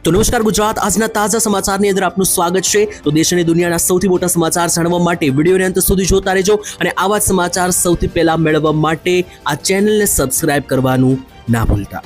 તો નમસ્કાર ગુજરાત, આજના તાજા સમાચારની અંદર આપનું સ્વાગત છે। તો દેશ અને દુનિયાના સૌથી મોટા સમાચાર જાણવા માટે વિડીયોને અંત સુધી જોતા રહેજો અને આવા જ સમાચાર સૌથી પહેલા મેળવવા માટે આ ચેનલને સબસ્ક્રાઇબ કરવાનું ના ભૂલતા।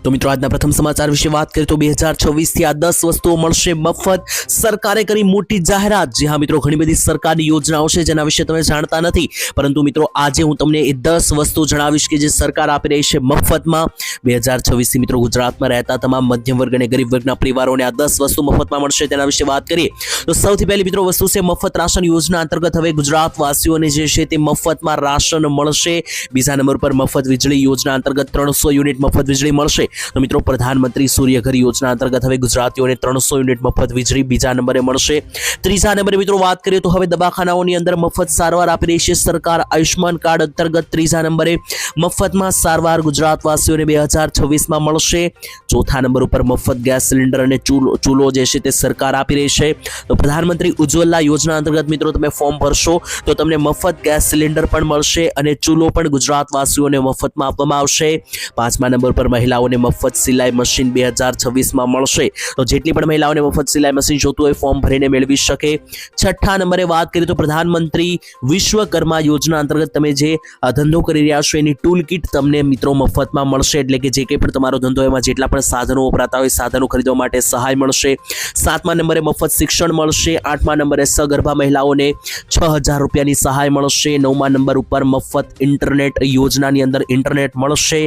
તો મિત્રો આજના પ્રથમ સમાચાર વિશે વાત કરીએ તો 2026 થી આ 10 વસ્તુઓ મળશે મફત। સરકારે કરી મોટી જાહેરાત। જી હા મિત્રો, ઘણી બધી સરકારની યોજનાઓ છે જેના વિશે તમે જાણતા નથી, પરંતુ મિત્રો આજે હું તમને એ 10 વસ્તુ જણાવીશ કે જે સરકાર આપી રહી છે મફતમાં। 2026 થી મિત્રો ગુજરાતમાં રહેતા તમામ મધ્યમ વર્ગ અને ગરીબ વર્ગના પરિવારોને આ 10 વસ્તુ મફતમાં મળશે તેના વિશે વાત કરીએ તો સૌથી પહેલી મિત્રો વસ્તુ છે મફત રાશન યોજના અંતર્ગત હવે ગુજરાતવાસીઓને જે છે તે મફતમાં રાશન મળશે। બીજા નંબર પર મફત વીજળી યોજના અંતર્ગત 300 યુનિટ મફત વીજળી મળશે। તો મિત્રો પ્રધાનમંત્રી સૂર્યઘર યોજના અંતર્ગત હવે ગુજરાતીઓને 300 યુનિટ મફત વીજળી બીજા નંબરે મળશે। ત્રીજા નંબરે મિત્રો વાત કરીએ તો હવે દવાખાનાઓની અંદર મફત સારવાર આપી રહી છે સરકાર। આયુષ્માન કાર્ડ અંતર્ગત ત્રીજા નંબરે મફતમાં સારવાર ગુજરાતવાસીઓને 2026માં મળશે। ચોથા નંબર ઉપર મફત ગેસ સિલિન્ડર અને ચૂલો જે છે તે સરકાર આપી રહી છે। તો પ્રધાનમંત્રી ઉજ્જવલા યોજના અંતર્ગત મિત્રો તમે ફોર્મ ભરશો તો તમને મફત ગેસ સિલિન્ડર પણ મળશે અને ચૂલો પણ ગુજરાતવાસીઓને મફતમાં આપવામાં આવશે। પાંચમા નંબર પર મહિલાઓને મફત સિલાઈ મશીન 2026માં મળશે। તો જેટલી પણ મહિલાઓને મફત સિલાઈ મશીન જોતું હોય ફોર્મ ભરીને મેળવી શકે। છઠ્ઠા નંબરે વાત કરીએ તો પ્રધાનમંત્રી વિશ્વકર્મા યોજના અંતર્ગત તમે જે ધંધો કરી રહ્યા છો એની ટૂલ કિટ તમને મિત્રો મફતમાં મળશે, એટલે કે જે કંઈ પણ તમારો ધંધો એમાં જેટલા પણ સાધનો વપરાતા હોય સાધનો ખરીદવા માટે સહાય મળશે। સાતમા નંબરે મફત શિક્ષણ મળશે। આઠમા નંબરે સગર્ભા મહિલાઓને 6000 રૂપિયાની સહાય મળશે। નવમા નંબર ઉપર મફત ઇન્ટરનેટ યોજનાની અંદર ઇન્ટરનેટ મળશે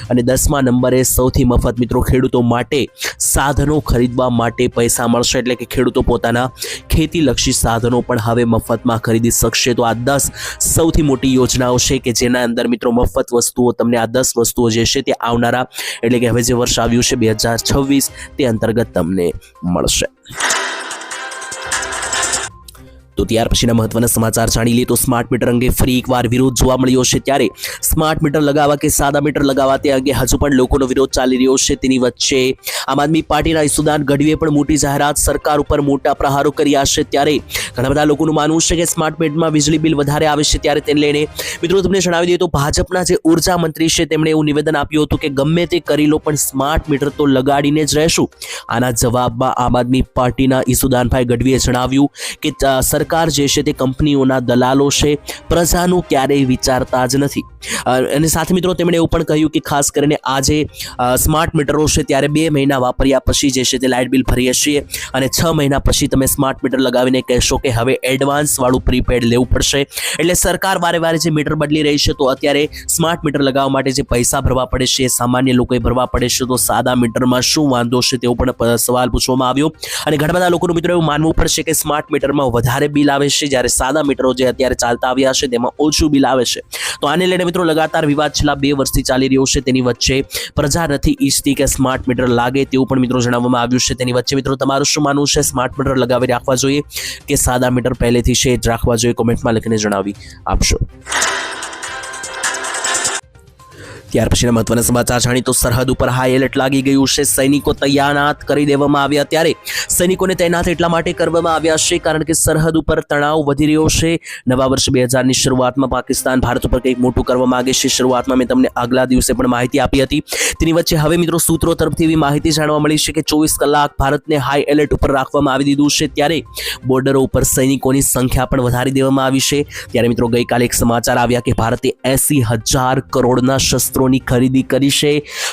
અને 10મા નંબરે સૌથી મફત મિત્રો ખેડૂતો માટે સાધનો ખરીદવા માટે પૈસા મળશે, એટલે કે ખેડૂતો પોતાના ખેતીલક્ષી સાધનો પણ હવે મફતમાં ખરીદી શકશે। તો આ 10 સૌથી મોટી યોજનાઓ છે કે જેના અંદર મિત્રો મફત વસ્તુઓ તમને આ 10 વસ્તુઓ જે છે તે આવનારા એટલે કે હવે જે વર્ષ આવ્યું છે 2026 તે અંતર્ગત તમને મળશે। તો ત્યાર પછીના મહત્વના સમાચાર જાણી લઈએ તો સ્માર્ટ મીટર અંગે ફરી એકવાર વિરોધ જોવા મળ્યો છે। ત્યારે સ્માર્ટ મીટર લગાવવા કે સાદા મીટર લગાવવા તે અંગે હજુ પણ લોકોનો વિરોધ ચાલી રહ્યો છે। તેની વચ્ચે આમ આદમી પાર્ટીના ઈસુદાન ગઢવીએ પણ મોટી જાહેરાત સરકાર ઉપર મોટા પ્રહારો કર્યા છે। ત્યારે ઘણા બધા લોકોનું માનવું છે કે સ્માર્ટ મીટરમાં વીજળી બિલ વધારે આવે છે, ત્યારે તેને લઈને મિત્રો તમને જણાવી દઈએ તો ભાજપના જે ઉર્જા મંત્રી છે તેમણે એવું નિવેદન આપ્યું હતું કે ગમે તે કરી લો પણ સ્માર્ટ મીટર તો લગાડીને જ રહેશું। આના જવાબમાં આમ આદમી પાર્ટીના ઈસુદાનભાઈ ગઢવીએ જણાવ્યું કે સરકાર જે છે તે કંપનીઓના દલાલો છે, પ્રજાનું ક્યારેય વિચારતા જ નથી। અને સાથે મિત્રો તેમણે એવું પણ કહ્યું કે ખાસ કરીને આજે સ્માર્ટ મીટરો છે ત્યારે 2 મહિના વાપર્યા પછી જે છે તે લાઇટ બિલ ભરીએ છીએ અને 6 મહિના પછી તમે સ્માર્ટ મીટર લગાવીને કહેશો કે હવે એડવાન્સ વાળું પ્રીપેડ લેવું પડશે। એટલે સરકાર વારે વારે જે મીટર બદલી રહી છે, તો અત્યારે સ્માર્ટ મીટર લગાવવા માટે જે પૈસા ભરવા પડે છે સામાન્ય લોકોએ ભરવા પડે છે, તો સાદા મીટરમાં શું વાંધો છે તેવો પણ સવાલ પૂછવામાં આવ્યો। અને ઘણા બધા લોકોનું મિત્રો એવું માનવું પડશે કે સ્માર્ટ મીટરમાં વધારે બિલ આવે છે, જ્યારે સાદા મીટરો જે અત્યારે ચાલતા આવ્યા છે તેમાં ઓછું બિલ આવે છે। તો આને લઈને મિત્રો લગાતાર વિવાદ છેલ્લા 2 વર્ષથી ચાલી રહ્યો છે। તેની વચ્ચે પ્રજા નથી ઈચ્છતી કે સ્માર્ટ મીટર લાગે તેવું પણ મિત્રો જણાવવામાં આવ્યું છે। તેની વચ્ચે મિત્રો તમારું શું માનવું છે? સ્માર્ટ મીટર લગાવી રાખવા જોઈએ કે સાદા મીટર પહેલેથી છે જ રાખવા જોઈએ? કોમેન્ટમાં લખીને જણાવી આપશો। ત્યાર પછીના મહત્વના સમાચાર જાણી તો સરહદ ઉપર હાઈ એલર્ટ લાગી ગયું છે। સૈનિકો તૈનાત કરી દેવામાં આવ્યા। ત્યારે સૈનિકોને તૈનાત એટલા માટે કરવામાં આવ્યા છે કારણ કે સરહદ ઉપર તણાવ વધી રહ્યો છે। નવા વર્ષ 2000ની શરૂઆતમાં પાકિસ્તાન ભારત ઉપર કંઈક મોટું કરવા માંગે છે। શરૂઆતમાં મેં તમને આગલા દિવસે પણ માહિતી આપી હતી। તેની વચ્ચે હવે મિત્રો સૂત્રો તરફથી એવી માહિતી જાણવા મળી છે કે 24 કલાક ભારતને હાઈ એલર્ટ ઉપર રાખવામાં આવી દીધું છે। ત્યારે બોર્ડરો ઉપર સૈનિકોની સંખ્યા પણ વધારી દેવામાં આવી છે। ત્યારે મિત્રો ગઈકાલે એક સમાચાર આવ્યા કે ભારતે 80,000 કરોડના શસ્ત્રોની ખરીદી કરી છે।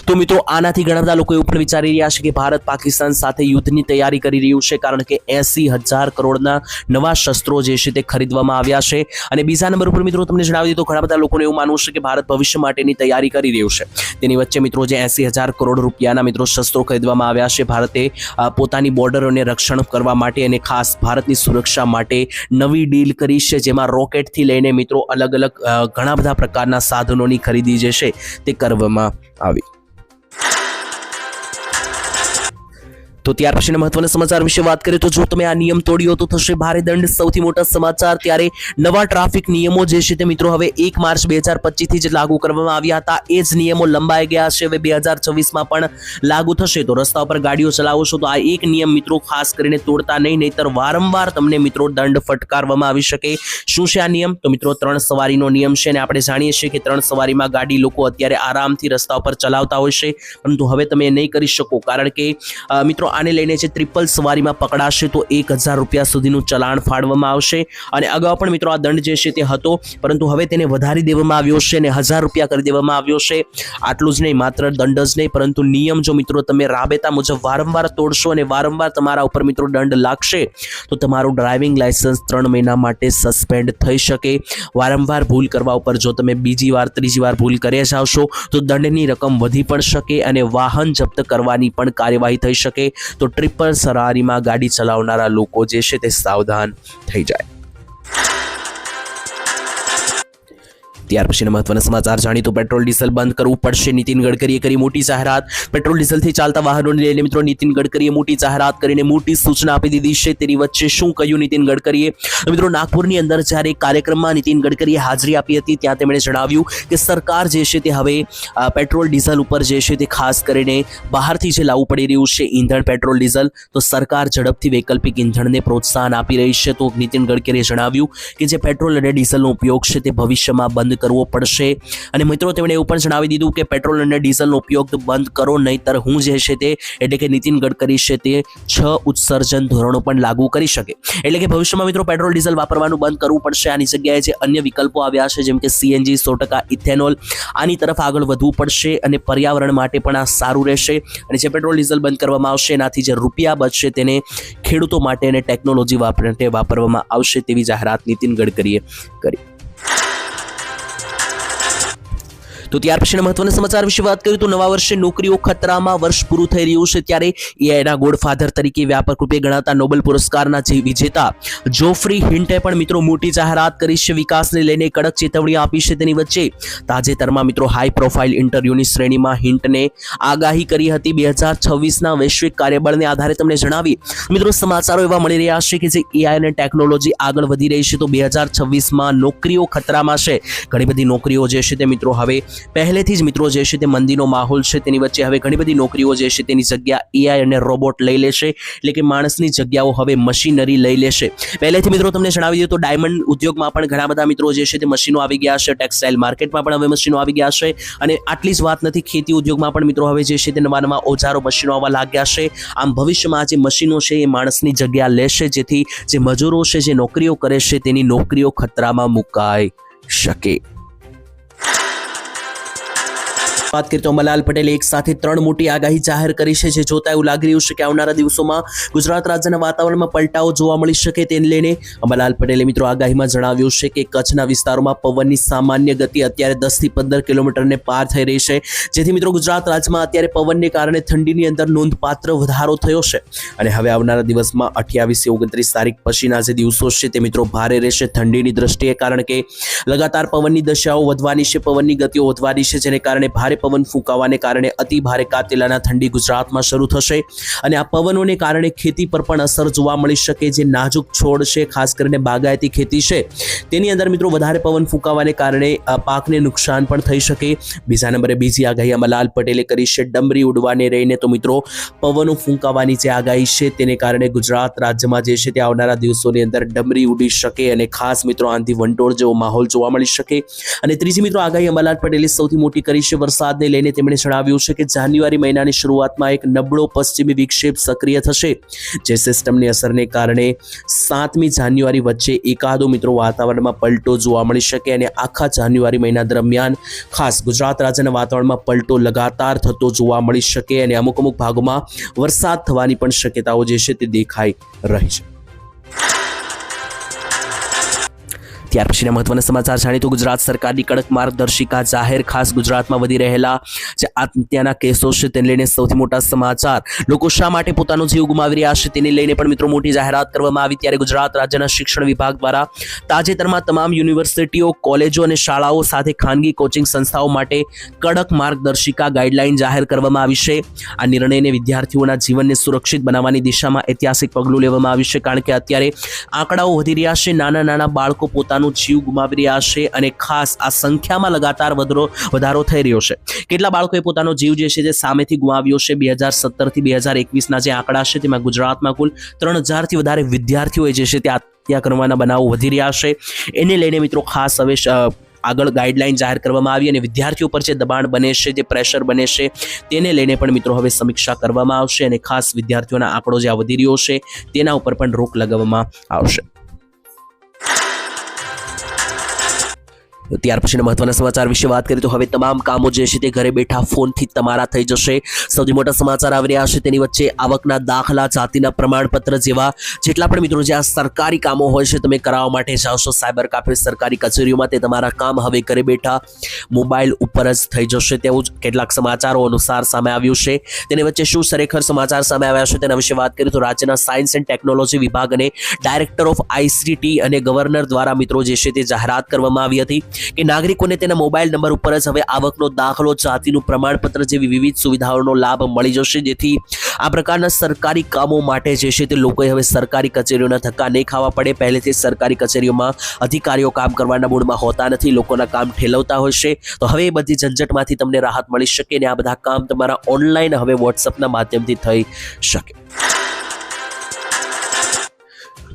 તો મિત્રો આનાથી ઘણા બધા લોકો એવું પણ વિચારી રહ્યા છે કે ભારત પાકિસ્તાન સાથે યુદ્ધની તૈયારી કરી રહ્યું છે, કારણ કે 80,000 કરોડના નવા શસ્ત્રો જે છે તે ખરીદવામાં આવ્યા છે। અને બીજા નંબર ઉપર મિત્રો તમને જણાવી દઉં તો ઘણા બધા લોકોને એવું માનવું છે કે ભારત ભવિષ્ય માટેની તૈયારી કરી રહ્યું છે। તેની વચ્ચે મિત્રો જે 80,000 કરોડ રૂપિયાના મિત્રો શસ્ત્રો ખરીદવામાં આવ્યા છે, ભારતે પોતાની બોર્ડરોને રક્ષણ કરવા માટે અને ખાસ ભારતની સુરક્ષા માટે નવી ડીલ કરી છે, જેમાં રોકેટથી લઈને મિત્રો અલગ અલગ ઘણા બધા પ્રકારના સાધનોની ખરીદી જે છે તે કરવામાં આવી। તો ત્યાર પછીના મહત્વના સમાચાર વિશે વાત કરીએ તો જો તમે આ નિયમ તોડ્યો તો થશે ભારે દંડ. સૌથી મોટા સમાચાર ત્યારે નવા ટ્રાફિક નિયમો જે છે તે મિત્રો હવે 1 માર્ચ 2025 થી જ લાગુ કરવામાં આવ્યા હતા. એ જ નિયમો લંબાઈ ગયા છે, હવે 2026માં પણ લાગુ થશે. તો રસ્તા પર ગાડીઓ ચલાવો છો તો આ એક નિયમ મિત્રો ખાસ કરીને તોડતા નહીં, નહીતર વારંવાર તમને મિત્રો દંડ ફટકારવામાં આવી શકે. શું છે આ નિયમ? તો મિત્રો 3 સવારીનો નિયમ છે અને આપણે જાણીએ છીએ કે 3 સવારીમાં ગાડી લોકો અત્યારે આરામથી રસ્તા પર ચલાવતા હોય છે, પરંતુ હવે તમે એ નહીં કરી શકો, કારણ કે મિત્રો આને લઈને જે ટ્રિપલ સવારીમાં પકડાશે તો 1000 રૂપિયા સુધીનું ચલાણ ફાળવવામાં આવશે. અને અગાઉ પણ મિત્રો આ દંડ જે છે તે હતો, પરંતુ હવે તેને વધારી દેવામાં આવ્યો છે અને 1000 રૂપિયા કરી દેવામાં આવ્યો છે. આટલું જ નહીં, માત્ર દંડ જ નહીં, પરંતુ નિયમ જો મિત્રો તમે રાબેતા મુજબ વારંવાર તોડશો અને વારંવાર તમારા ઉપર મિત્રો દંડ લાગશે તો તમારું ડ્રાઇવિંગ લાયસન્સ 3 મહિના માટે સસ્પેન્ડ થઈ શકે. વારંવાર ભૂલ કરવા ઉપર જો તમે બીજી વાર ત્રીજી વાર ભૂલ કરી જાવશો તો દંડની રકમ વધી પણ શકે અને વાહન જપ્ત કરવાની પણ કાર્યવાહી થઈ શકે. તો ટ્રિપલ સવારીમાં ગાડી ચલાવનારા લોકો જે છે તે સાવધાન થઈ જાય. ત્યાર પછીના મહત્વના સમાચાર જાણી તો પેટ્રોલ ડીઝલ બંધ કરવું પડશે. નીતિન ગડકરીએ કરી મોટી જાહેરાત. પેટ્રોલ ડીઝલથી ચાલતા વાહનોને લઈને મિત્રો નીતિન ગડકરીએ મોટી જાહેરાત કરીને મોટી સૂચના આપી દીધી છે. તેની વચ્ચે શું કહ્યું નીતિન ગડકરીએ? મિત્રો નાગપુરની અંદર જ્યારે એક કાર્યક્રમમાં નીતિન ગડકરીએ હાજરી આપી હતી ત્યાં તેમણે જણાવ્યું કે સરકાર જે છે તે હવે પેટ્રોલ ડીઝલ ઉપર જે છે તે ખાસ કરીને બહારથી જે લાવવું પડી રહ્યું છે ઈંધણ પેટ્રોલ ડીઝલ, તો સરકાર ઝડપથી વૈકલ્પિક ઈંધણને પ્રોત્સાહન આપી રહી છે. તો નીતિન ગડકરીએ જણાવ્યું કે જે પેટ્રોલ અને ડીઝલનો ઉપયોગ છે તે ભવિષ્યમાં બંધ કરવો પડશે. અને મિત્રો તેમણે એવું પણ જણાવી દીધું કે પેટ્રોલ અને ડીઝલનો ઉપયોગ બંધ કરો, નહીતર હું જે છે તે એટલે કે નીતિન ગડકરી છે તે 6 ઉત્સર્જન ધોરણો પણ લાગુ કરી શકે. એટલે કે ભવિષ્યમાં મિત્રો પેટ્રોલ ડીઝલ વાપરવાનું બંધ કરવું પડશે. આની જગ્યાએ જે અન્ય વિકલ્પો આવ્યા છે જેમ કે CNG, 100% ઇથેનોલ, આની તરફ આગળ વધવું પડશે અને પર્યાવરણ માટે પણ આ સારું રહેશે. અને જે પેટ્રોલ ડીઝલ બંધ કરવામાં આવશે એનાથી જે રૂપિયા બચશે તેને ખેડૂતો માટે અને ટેકનોલોજી માટે વાપરવામાં આવશે તેવી જાહેરાત નીતિન ગડકરીએ કરી. તો ત્યાર પછીના મહત્વના સમાચાર વિશે વાત કરીએ તો નવા વર્ષે નોકરીઓ ખતરામાં. વર્ષ પૂરું થઈ રહ્યું છે ત્યારે એઆઈના ગોડફાધર તરીકે વ્યાપક રૂપે ગણાતા નોબેલ પુરસ્કારના વિજેતા જોફ્રી હિન્ટે પણ મિત્રો મોટી જાહેરાત કરી છે. વિકાસને લઈને કડક ચેતવણી આપી છે. તેની વચ્ચે તાજેતરમાં મિત્રો હાઈ પ્રોફાઇલ ઇન્ટરવ્યુની શ્રેણીમાં હિન્ટને આગાહી કરી હતી. 2026ના વૈશ્વિક કાર્યબળને આધારે તમને જણાવી મિત્રો સમાચારો એવા મળી રહ્યા છે કે જે એઆઈ અને ટેકનોલોજી આગળ વધી રહી છે તો 2026માં નોકરીઓ ખતરામાં છે. ઘણી બધી નોકરીઓ જે છે તે મિત્રો હવે પહેલેથી જ મિત્રો જે છે તે મંદીનો માહોલ છે, તેની વચ્ચે હવે ઘણી બધી નોકરીઓ જે છે તેની જગ્યા એઆઈ અને રોબોટ લઈ લેશે. એટલે કે માણસની જગ્યાઓ હવે મશીનરી લઈ લેશે. પહેલેથી મિત્રો તમને જણાવી દઉં તો ડાયમંડ ઉદ્યોગમાં પણ ઘણા બધા મિત્રો જે છે તે મશીનો આવી ગયા છે. ટેક્સટાઇલ માર્કેટમાં પણ હવે મશીનો આવી ગયા છે. અને આટલી જ વાત નથી, ખેતી ઉદ્યોગમાં પણ મિત્રો હવે જે છે તે નવા નવા ઓજારો મશીનો આવવા લાગ્યા છે. આમ ભવિષ્યમાં આ જે મશીનો છે એ માણસની જગ્યા લેશે, જેથી જે મજૂરો છે જે નોકરીઓ કરે છે તેની નોકરીઓ ખતરામાં મુકાઈ શકે. વાત કરીએ તો અંબાલાલ પટેલે એક સાથે 3 મોટી આગાહી જાહેર કરી છે. જે જોતા એવું લાગી રહ્યું છે કે આવનારા દિવસોમાં ગુજરાત રાજ્યના વાતાવરણમાં પલટાઓ જોવા મળી શકે. તેને લઈને અંબાલાલ પટેલે મિત્રો આગાહીમાં જણાવ્યું છે કે કચ્છના વિસ્તારોમાં પવનની સામાન્ય ગતિ અત્યારે 10 થી 15 કિલોમીટરને પાર થઈ રહી છે. જેથી મિત્રો ગુજરાત રાજ્યમાં અત્યારે પવનને કારણે ઠંડીની અંદર નોંધપાત્ર વધારો થયો છે. અને હવે આવનારા દિવસમાં 28 થી 29 તારીખ પછીના જે દિવસો છે તે મિત્રો ભારે રહેશે ઠંડીની દ્રષ્ટિએ, કારણ કે લગાતાર પવનની દશાઓ વધવાની છે, પવનની ગતિઓ વધવાની છે, જેને કારણે ભારે પવન ફૂંકાવાને કારણે અતિ ભારે કાતિલાના ઠંડી ગુજરાતમાં શરૂ થશે. અને આ પવનોને કારણે ખેતી પર પણ અસર જોવા મળી શકે. જે નાજુક છોડ છે, ખાસ કરીને બાગાયતી ખેતી છે, તેની અંદર મિત્રો વધારે પવન ફૂંકાવાને કારણે પાકને નુકસાન પણ થઈ શકે. બીજા નંબરે બીજી આગાહી અંબાલાલ પટેલે કરી છે ડમરી ઉડવાને રહીને. તો મિત્રો પવનો ફૂંકાવાની જે આગાહી છે તેને કારણે ગુજરાત રાજ્યમાં જે છે તે આવનારા દિવસોની અંદર ડમરી ઉડી શકે અને ખાસ મિત્રો આંધી વંટોળ જેવો માહોલ જોવા મળી શકે. અને ત્રીજી મિત્રો આગાહી અંબાલાલ પટેલે સૌથી મોટી કરી છે વરસાદને લઈને. તેમણે જણાવ્યું છે કે જાન્યુઆરી મહિનાની શરૂઆતમાં એક નબળો પશ્ચિમી વિક્ષેપ સક્રિય થશે. જે સિસ્ટમની અસરને કારણે 7મી જાન્યુઆરી વચ્ચે એકાદો મિત્રો વાતાવરણમાં પલટો જોવા મળી શકે. અને આખા જાન્યુઆરી મહિના દરમિયાન ખાસ ગુજરાત રાજ્યના વાતાવરણમાં પલટો લગાતાર થતો જોવા મળી શકે અને અમુક ભાગોમાં વરસાદ થવાની પણ શક્યતાઓ જે છે તે દેખાઈ રહી છે. ત્યાર પછીના મહત્વના સમાચાર જાણીએ તો ગુજરાત સરકારની કડક માર્ગદર્શિકા જાહેર, ખાસ ગુજરાતમાં વધી રહેલા જે આત્મહત્યાના કેસો છે તેને લઈને સૌથી મોટા સમાચાર. લોકો શા માટે પોતાનો જીવ ગુમાવી રહ્યા છે તેને લઈને પણ મિત્રો મોટી જાહેરાત કરવામાં આવી. ત્યારે ગુજરાત રાજ્યના શિક્ષણ વિભાગ દ્વારા તાજેતરમાં તમામ યુનિવર્સિટીઓ, કોલેજો અને શાળાઓ સાથે ખાનગી કોચિંગ સંસ્થાઓ માટે કડક માર્ગદર્શિકા ગાઈડલાઈન જાહેર કરવામાં આવી છે. આ નિર્ણયને વિદ્યાર્થીઓના જીવનને સુરક્ષિત બનાવવાની દિશામાં ઐતિહાસિક પગલું લેવામાં આવ્યું છે, કારણ કે અત્યારે આંકડાઓ વધી રહ્યા છે. નાના બાળકો પોતાનો જીવ ગુમાવી રહ્યા છે અને ખાસ આ સંખ્યામાં લગાતાર વધારો થઈ રહ્યો છે. કેટલા બાળકોએ પોતાનો જીવ જે છે તે સામેથી ગુમાવ્યો છે. 2017 થી 2021ના જે આંકડા છે તેમાં ગુજરાતમાં કુલ 3000 થી વધારે વિદ્યાર્થીઓએ જે છે તે આત્મહત્યા કરવાના બનાવો વધી રહ્યા છે. એને લઈને મિત્રો ખાસ હવે આગળ ગાઈડલાઈન જાહેર કરવામાં આવી અને વિદ્યાર્થીઓ પર જે દબાણ બને છે, જે પ્રેશર બને છે તેને લઈને પણ મિત્રો હવે સમીક્ષા કરવામાં આવશે અને ખાસ વિદ્યાર્થીઓના આંકડો જે વધી રહ્યો છે તેના ઉપર પણ રોક લગાવવામાં આવશે. ત્યાર પછીના મહત્વના સમાચાર વિશે વાત કરીએ તો હવે તમામ કામો જે છે તે ઘરે બેઠા ફોનથી તમારા થઈ જશે. સૌથી મોટા સમાચાર આવી રહ્યા છે તેની વચ્ચે આવકના દાખલા, જાતિના પ્રમાણપત્ર જેવા જેટલા પણ મિત્રો જે આ સરકારી કામો હોય છે તમે કરાવવા માટે જાઓ છો સાયબર કાફે, સરકારી કચેરીઓમાં, તે તમારા કામ હવે ઘરે બેઠા મોબાઈલ ઉપર જ થઈ જશે તેવું જ કેટલાક સમાચારો અનુસાર સામે આવ્યું છે. તેની વચ્ચે શું ખરેખર સમાચાર સામે આવ્યા છે તેના વિશે વાત કરીએ તો રાજ્યના સાયન્સ એન્ડ ટેકનોલોજી વિભાગ અને ડાયરેક્ટર ઓફ ICT અને ગવર્નર દ્વારા મિત્રો જે છે તે જાહેરાત કરવામાં આવી હતી કે નાગરિકોને તેના મોબાઈલ નંબર ઉપર જ હવે આવકનો દાખલો, જાતિનું પ્રમાણપત્ર જેવી વિવિધ સુવિધાઓનો લાભ મળી જશે, જેથી આ પ્રકારના સરકારી કામો માટે જે છે તે લોકોએ હવે સરકારી કચેરીઓના ધક્કા નહીં ખાવા પડે. પહેલેથી સરકારી કચેરીઓમાં અધિકારીઓ કામ કરવાના મૂડમાં હોતા નથી, લોકોના કામ ઠેલવતા હોય છે. તો હવે એ બધી ઝંઝટમાંથી તમને રાહત મળી શકે અને આ બધા કામ તમારા ઓનલાઈન હવે વોટ્સઅપના માધ્યમથી થઈ શકે.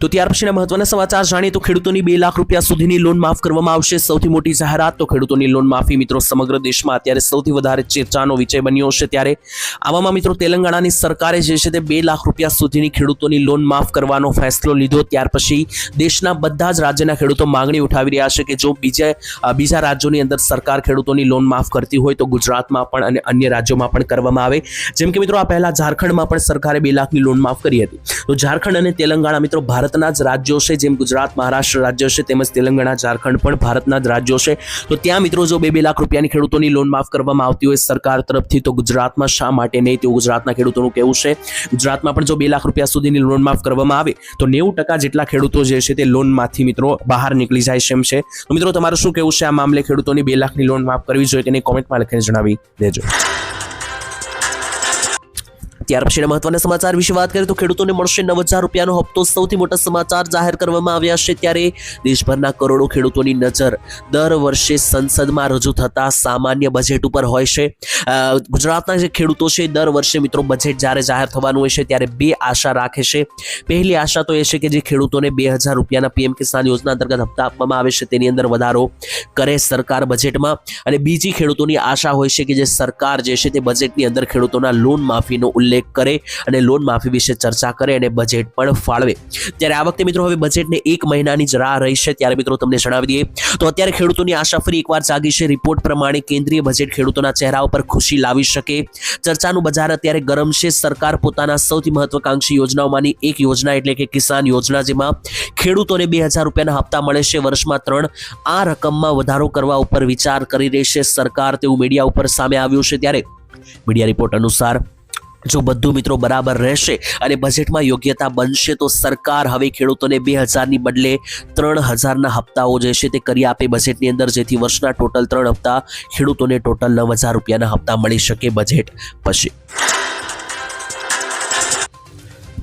તો ત્યાર પછીના મહત્વના સમાચાર જાણીએ તો ખેડૂતોની 2 લાખ રૂપિયા સુધીની લોન માફ કરવામાં આવશે. સૌથી મોટી જાહેરાત. તો ખેડૂતોની લોન માફી મિત્રો સમગ્ર દેશમાં અત્યારે સૌથી વધારે ચર્ચાનો વિષય બન્યો છે. ત્યારે આવામાં મિત્રો તેલંગાણાની સરકારે જે છે તે 2 લાખ રૂપિયા સુધીની ખેડૂતોની લોન માફ કરવાનો ફેસલો લીધો. ત્યાર પછી દેશના બધા જ રાજ્યના ખેડૂતો માંગણી ઉઠાવી રહ્યા છે કે જો બીજા રાજ્યોની અંદર સરકાર ખેડૂતોની લોન માફ કરતી હોય તો ગુજરાતમાં પણ અને અન્ય રાજ્યોમાં પણ કરવામાં આવે. જેમ કે મિત્રો આ પહેલા ઝારખંડમાં પણ સરકારે 2 લાખની લોન માફ કરી હતી. તો ઝારખંડ અને તેલંગાણા મિત્રો ભારતના જ રાજ્યો છે. જેમ ગુજરાત, મહારાષ્ટ્ર રાજ્ય છે તેમજ તેલંગાણા, ઝારખંડ પણ ભારતના જ રાજ્યો છે. તો ત્યાં મિત્રો જો 2 લાખ રૂપિયાની ખેડૂતોની લોન માફ કરવામાં આવતી હોય સરકાર તરફથી તો ગુજરાતમાં શા માટે નહીં તેવું ગુજરાતના ખેડૂતોનું કહેવું છે. ગુજરાતમાં પણ જો 2 લાખ રૂપિયા સુધીની લોન માફ કરવામાં આવે તો 90% જેટલા ખેડૂતો જે છે તે લોનમાંથી મિત્રો બહાર નીકળી જાય છે એમ છે. તો મિત્રો તમારું શું કહેવું છે આ મામલે? ખેડૂતોની 2 લાખની લોન માફ કરવી જોઈએ કે નહીં? કોમેન્ટમાં લખીને જણાવી દેજો. ત્યાર પછીના મહત્વના સમાચાર વિશે વાત કરીએ તો ખેડૂતોને મળશે 9000 રૂપિયાનો હપ્તો. સૌથી મોટા સમાચાર જાહેર કરવામાં આવ્યા છે. ત્યારે દેશભરના કરોડો ખેડૂતોની નજર દર વર્ષે સંસદમાં રજૂ થતા સામાન્ય બજેટ ઉપર હોય છે. ગુજરાતના જે ખેડૂતો છે દર વર્ષે મિત્રો બજેટ જ્યારે જાહેર થવાનું હોય છે ત્યારે 2 આશા રાખે છે. પહેલી આશા તો એ છે કે જે ખેડૂતોને 2000 રૂપિયાના PM કિસાન યોજના અંતર્ગત હપ્તા આપવામાં આવે છે તેની અંદર વધારો કરે સરકાર બજેટમાં. અને બીજી ખેડૂતોની આશા હોય છે કે જે સરકાર જે છે તે બજેટની અંદર ખેડૂતોના લોન માફીનો ઉલ્લેખ કરે અને લોન માફી વિશે ચર્ચા કરે અને બજેટ પણ ફાળવે. ત્યારે આ વખતે મિત્રો હવે બજેટને 1 મહિનાની જ રાહ રહી છે. ત્યારે મિત્રો તમને જણાવી દઈએ તો અત્યારે ખેડૂતોની આશા ફરી એકવાર જાગી છે. રિપોર્ટ પ્રમાણે કેન્દ્રીય બજેટ ખેડૂતોના ચહેરા ઉપર ખુશી લાવી શકે. ચર્ચાનું બજાર અત્યારે ગરમ છે. સરકાર પોતાના સૌથી મહત્વાકાંક્ષી યોજનાઓમાંની એક યોજના એટલે કે કિસાન યોજના, જેમાં ખેડૂતોને 2000 રૂપિયાના હપ્તા મળે છે વર્ષમાં 3, આ રકમમાં વધારો કરવા ઉપર વિચાર કરી રહી છે સરકાર તેવું મીડિયા ઉપર સામે આવ્યું છે. ત્યારે મીડિયા રિપોર્ટ અનુસાર જો બધું મિત્રો બરાબર રહેશે અને બજેટમાં યોગ્યતા બનશે તો સરકાર હવે ખેડૂતોને 2000ની બદલે 3000ના હપ્તાઓ જે છે તે કરી આપે બજેટની અંદર, જેથી વર્ષના ટોટલ 3 હપ્તા ખેડૂતોને ટોટલ 9000 રૂપિયાના હપ્તા મળી શકે બજેટ પછી.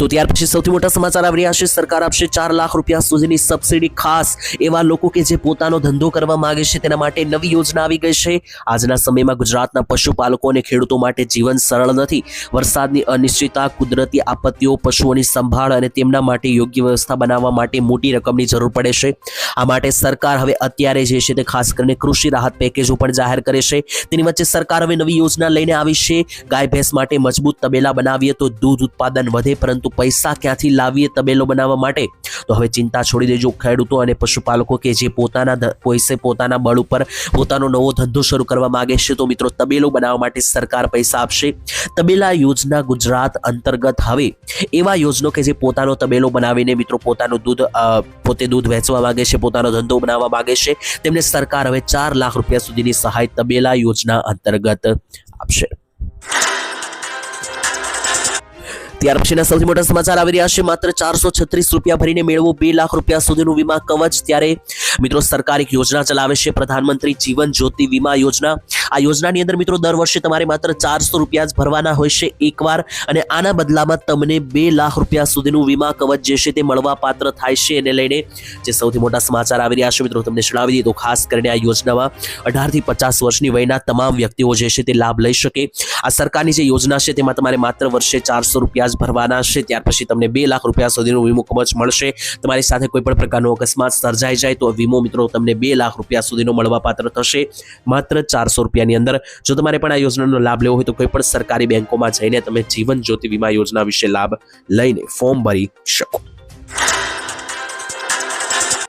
તો ત્યાર પછી સૌથી મોટા સમાચાર આવી રહ્યા છે. સરકાર આપશે 4 લાખ રૂપિયા સુધીની સબસિડી ખાસ એવા લોકો કે જે પોતાનો ધંધો કરવા માંગે છે તેના માટે નવી યોજના આવી ગઈ છે. આજના સમયમાં ગુજરાતના પશુપાલકો અને ખેડૂતો માટે જીવન સરળ નથી. વરસાદની અનિશ્ચિતતા, કુદરતી આપત્તિઓ, પશુઓની સંભાળ અને તેમના માટે યોગ્ય વ્યવસ્થા બનાવવા માટે મોટી રકમની જરૂર પડે છે. આ માટે સરકાર હવે અત્યારે જે છે તે ખાસ કરીને કૃષિ રાહત પેકેજો પણ જાહેર કરે છે. તેની વચ્ચે સરકાર હવે નવી યોજના લઈને આવી છે. ગાય ભેંસ માટે મજબૂત તબેલા બનાવીએ તો દૂધ ઉત્પાદન વધે, પરંતુ તો પૈસા ક્યાંથી લાવીએ તબેલો બનાવવા માટે? તો હવે ચિંતા છોડી દેજો ખેડૂતો અને પશુપાલકો કે જે પોતાના બળ ઉપર પોતાનો નવો ધંધો શરૂ કરવા માંગે છે. તો મિત્રો તબેલો બનાવવા માટે સરકાર પૈસા આપશે. તબેલા યોજના ગુજરાત અંતર્ગત હવે એવા યોજનો કે જે પોતાનો તબેલો બનાવીને મિત્રો પોતે દૂધ વેચવા માંગે છે, પોતાનો ધંધો બનાવવા માંગે છે, તેમને સરકાર હવે 4 લાખ રૂપિયા સુધીની સહાય તબેલા યોજના અંતર્ગત આપશે. ત્યાર પછીના સૌથી મોટા સમાચાર આવી રહ્યા છે. માત્ર 436 રૂપિયા ભરીને મેળવો 2 લાખ રૂપિયા સુધીનું વીમા કવચ. ત્યારે મિત્રો સરકાર એક યોજના ચલાવે છે, પ્રધાનમંત્રી જીવન જ્યોતિ વીમા યોજના. આ યોજનાની અંદર મિત્રો દર વર્ષે તમારે માત્ર 400 રૂપિયા જ ભરવાના હોય છે એકવાર, અને આના બદલામાં તમને 2 લાખ રૂપિયા સુધીનું વીમા કવચ જે છે તે મળવા પાત્ર થાય છે. એને લઈને જે સૌથી મોટા સમાચાર આવી રહ્યા છે મિત્રો તમને જણાવી દઈએ તો ખાસ કરીને આ યોજનામાં 18 થી 50 વર્ષની વયના તમામ વ્યક્તિઓ જે છે તે લાભ લઈ શકે. આ સરકારની જે યોજના છે તેમાં તમારે માત્ર વર્ષે 400 રૂપિયા ભરવાના છે. ત્યાર પછી તમને 2 લાખ રૂપિયા સુધીનું વીમો કવચ મળશે. તમારી સાથે કોઈ પણ પ્રકારનો અકસ્માત સર્જાઈ જાય તો વીમો મિત્રો તમને 2 લાખ રૂપિયા સુધીનો મળવા પાત્ર થશે માત્ર 400 રૂપિયાની અંદર. જો તમારે પણ આ યોજનાનો લાભ લેવો હોય તો કોઈ પણ સરકારી બેંકોમાં જઈને તમે જીવન જ્યોતિ વીમા યોજના વિશે લાભ લઈને ફોર્મ ભરી શકો.